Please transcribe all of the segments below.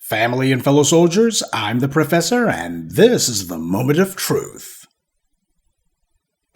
Family and fellow soldiers, I'm the Professor, and this is the Moment of Truth.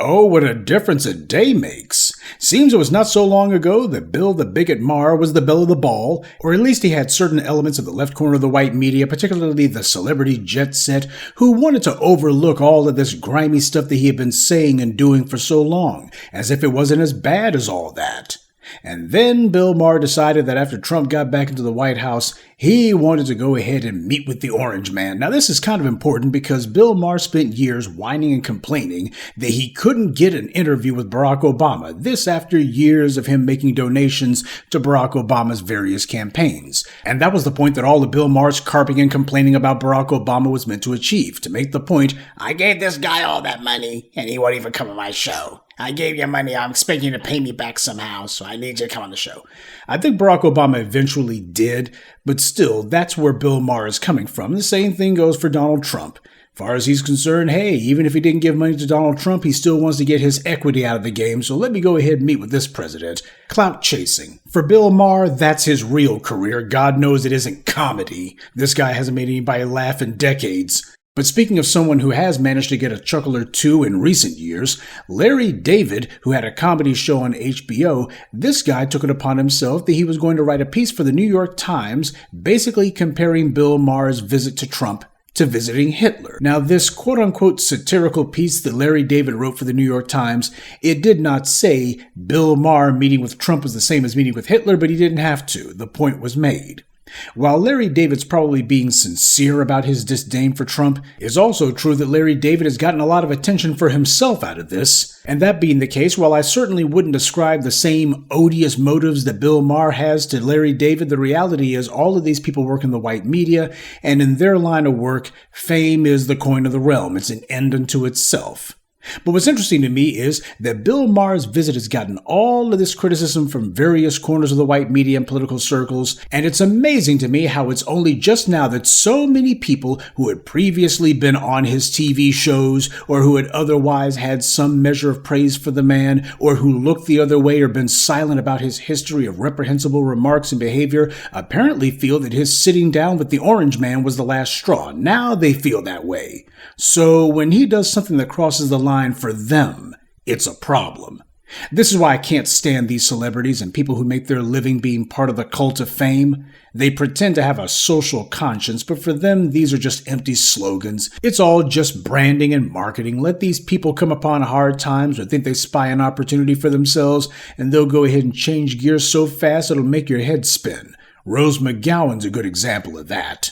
Oh, what a difference a day makes. Seems it was not so long ago that Bill the Bigot Maher was the belle of the ball, or at least he had certain elements of the left corner of the white media, particularly the celebrity jet set, who wanted to overlook all of this grimy stuff that he had been saying and doing for so long, as if it wasn't as bad as all that. And then Bill Maher decided that after Trump got back into the White House, he wanted to go ahead and meet with the Orange Man. Now, this is kind of important because Bill Maher spent years whining and complaining that he couldn't get an interview with Barack Obama. This after years of him making donations to Barack Obama's various campaigns. And that was the point that all of Bill Maher's carping and complaining about Barack Obama was meant to achieve. To make the point, I gave this guy all that money and he won't even come on my show. I gave you money, I'm expecting you to pay me back somehow, so I need you to come on the show. I think Barack Obama eventually did, but still, that's where Bill Maher is coming from. The same thing goes for Donald Trump. As far as he's concerned, hey, even if he didn't give money to Donald Trump, he still wants to get his equity out of the game, so let me go ahead and meet with this president. Clout chasing. For Bill Maher, that's his real career. God knows it isn't comedy. This guy hasn't made anybody laugh in decades. But speaking of someone who has managed to get a chuckle or two in recent years, Larry David, who had a comedy show on HBO, this guy took it upon himself that he was going to write a piece for the New York Times, basically comparing Bill Maher's visit to Trump to visiting Hitler. Now, this quote-unquote satirical piece that Larry David wrote for the New York Times, it did not say Bill Maher meeting with Trump was the same as meeting with Hitler, but he didn't have to. The point was made. While Larry David's probably being sincere about his disdain for Trump, it's also true that Larry David has gotten a lot of attention for himself out of this. And that being the case, while I certainly wouldn't ascribe the same odious motives that Bill Maher has to Larry David, the reality is all of these people work in the white media, and in their line of work, fame is the coin of the realm. It's an end unto itself. But what's interesting to me is that Bill Maher's visit has gotten all of this criticism from various corners of the white media and political circles, and it's amazing to me how it's only just now that so many people who had previously been on his TV shows or who had otherwise had some measure of praise for the man or who looked the other way or been silent about his history of reprehensible remarks and behavior apparently feel that his sitting down with the Orange Man was the last straw. Now they feel that way. So when he does something that crosses the line for them, it's a problem. This is why I can't stand these celebrities and people who make their living being part of the cult of fame. They pretend to have a social conscience, but for them, these are just empty slogans. It's all just branding and marketing. Let these people come upon hard times or think they spy an opportunity for themselves, and they'll go ahead and change gears so fast it'll make your head spin. Rose McGowan's a good example of that.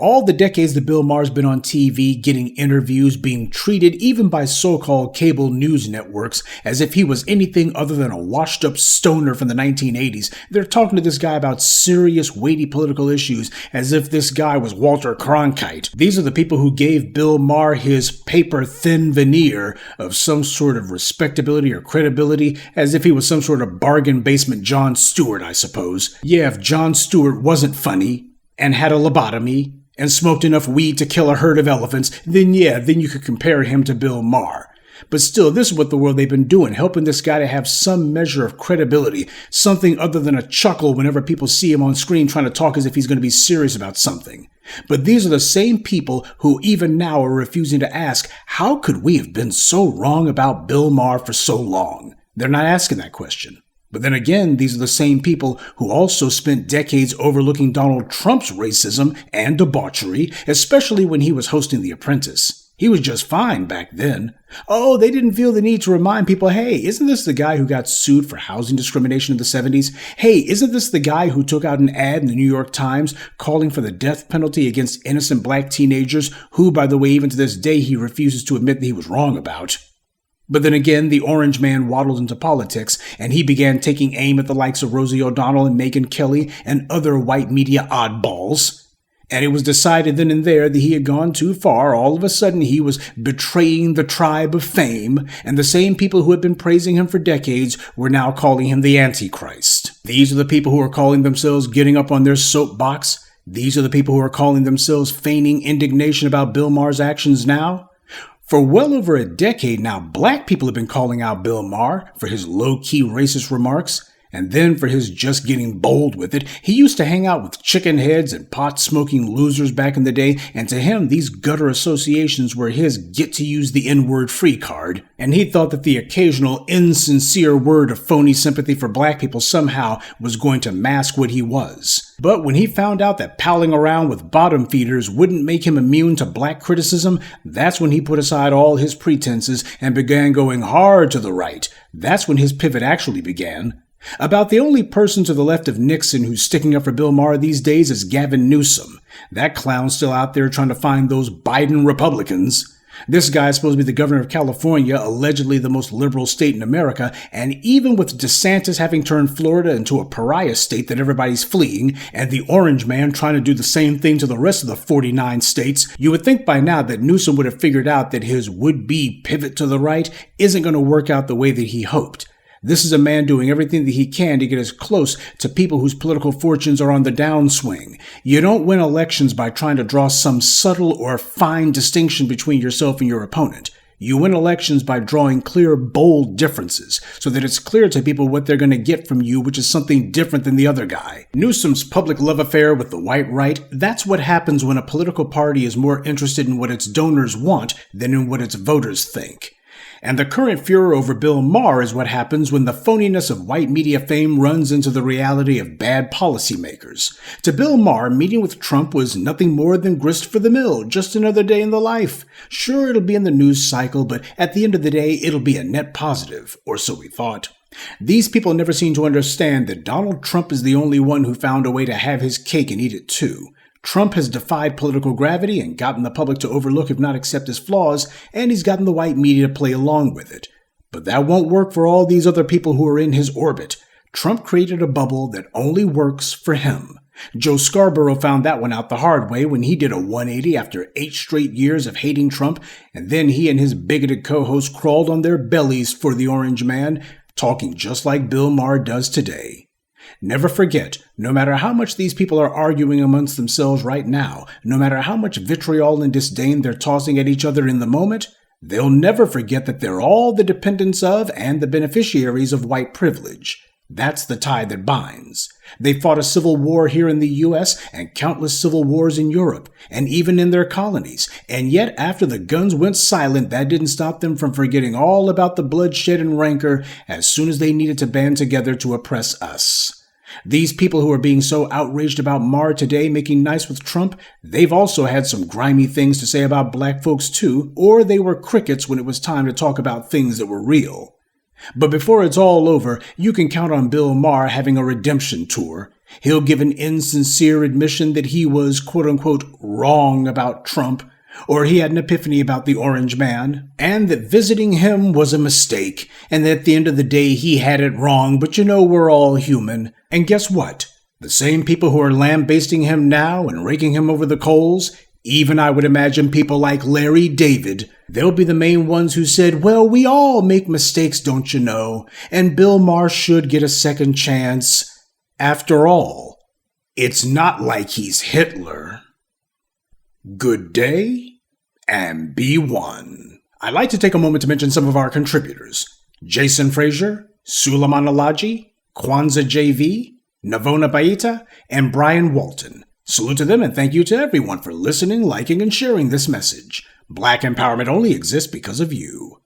All the decades that Bill Maher's been on TV, getting interviews, being treated even by so-called cable news networks as if he was anything other than a washed-up stoner from the 1980s. They're talking to this guy about serious, weighty political issues as if this guy was Walter Cronkite. These are the people who gave Bill Maher his paper-thin veneer of some sort of respectability or credibility, as if he was some sort of bargain basement Jon Stewart, I suppose. Yeah, if Jon Stewart wasn't funny and had a lobotomy, and smoked enough weed to kill a herd of elephants, then you could compare him to Bill Maher. But still, this is what the world they've been doing, helping this guy to have some measure of credibility, something other than a chuckle whenever people see him on screen trying to talk as if he's going to be serious about something. But these are the same people who even now are refusing to ask, how could we have been so wrong about Bill Maher for so long? They're not asking that question. But then again, these are the same people who also spent decades overlooking Donald Trump's racism and debauchery, especially when he was hosting The Apprentice. He was just fine back then. Oh, they didn't feel the need to remind people, hey, isn't this the guy who got sued for housing discrimination in the 70s? Hey, isn't this the guy who took out an ad in the New York Times calling for the death penalty against innocent black teenagers, who, by the way, even to this day, he refuses to admit that he was wrong about? But then again, the Orange Man waddled into politics, and he began taking aim at the likes of Rosie O'Donnell and Megyn Kelly and other white media oddballs. And it was decided then and there that he had gone too far. All of a sudden, he was betraying the tribe of fame, and the same people who had been praising him for decades were now calling him the Antichrist. These are the people who are calling themselves getting up on their soapbox. These are the people who are calling themselves feigning indignation about Bill Maher's actions now. For well over a decade now, black people have been calling out Bill Maher for his low-key racist remarks. And then for his just getting bold with it, he used to hang out with chicken heads and pot-smoking losers back in the day, and to him these gutter associations were his get-to-use-the-N-word free card, and he thought that the occasional insincere word of phony sympathy for black people somehow was going to mask what he was. But when he found out that palling around with bottom feeders wouldn't make him immune to black criticism, that's when he put aside all his pretenses and began going hard to the right. That's when his pivot actually began. About the only person to the left of Nixon who's sticking up for Bill Maher these days is Gavin Newsom. That clown's still out there trying to find those Biden Republicans. This guy's supposed to be the governor of California, allegedly the most liberal state in America, and even with DeSantis having turned Florida into a pariah state that everybody's fleeing, and the orange man trying to do the same thing to the rest of the 49 states, you would think by now that Newsom would have figured out that his would-be pivot to the right isn't going to work out the way that he hoped. This is a man doing everything that he can to get as close to people whose political fortunes are on the downswing. You don't win elections by trying to draw some subtle or fine distinction between yourself and your opponent. You win elections by drawing clear, bold differences so that it's clear to people what they're going to get from you, which is something different than the other guy. Newsom's public love affair with the white right, that's what happens when a political party is more interested in what its donors want than in what its voters think. And the current furor over Bill Maher is what happens when the phoniness of white media fame runs into the reality of bad policymakers. To Bill Maher, meeting with Trump was nothing more than grist for the mill, just another day in the life. Sure, it'll be in the news cycle, but at the end of the day, it'll be a net positive, or so we thought. These people never seem to understand that Donald Trump is the only one who found a way to have his cake and eat it too. Trump has defied political gravity and gotten the public to overlook if not accept his flaws, and he's gotten the white media to play along with it. But that won't work for all these other people who are in his orbit. Trump created a bubble that only works for him. Joe Scarborough found that one out the hard way when he did a 180 after 8 straight years of hating Trump, and then he and his bigoted co-host crawled on their bellies for the orange man, talking just like Bill Maher does today. Never forget, no matter how much these people are arguing amongst themselves right now, no matter how much vitriol and disdain they're tossing at each other in the moment, they'll never forget that they're all the dependents of and the beneficiaries of white privilege. That's the tie that binds. They fought a civil war here in the U.S. and countless civil wars in Europe, and even in their colonies. And yet, after the guns went silent, that didn't stop them from forgetting all about the bloodshed and rancor as soon as they needed to band together to oppress us. These people who are being so outraged about Maher today making nice with Trump, they've also had some grimy things to say about black folks too, or they were crickets when it was time to talk about things that were real. But before it's all over, you can count on Bill Maher having a redemption tour. He'll give an insincere admission that he was, quote-unquote, wrong about Trump, or he had an epiphany about the orange man, and that visiting him was a mistake, and that at the end of the day he had it wrong, but you know we're all human. And guess what? The same people who are lambasting him now and raking him over the coals, even I would imagine people like Larry David, they'll be the main ones who said, well, we all make mistakes, don't you know, and Bill Maher should get a second chance. After all, it's not like he's Hitler. Good day, and be one. I'd like to take a moment to mention some of our contributors. Jason Frazier, Suleiman Alaji, Kwanzaa JV, Navona Baita, and Brian Walton. Salute to them and thank you to everyone for listening, liking, and sharing this message. Black empowerment only exists because of you.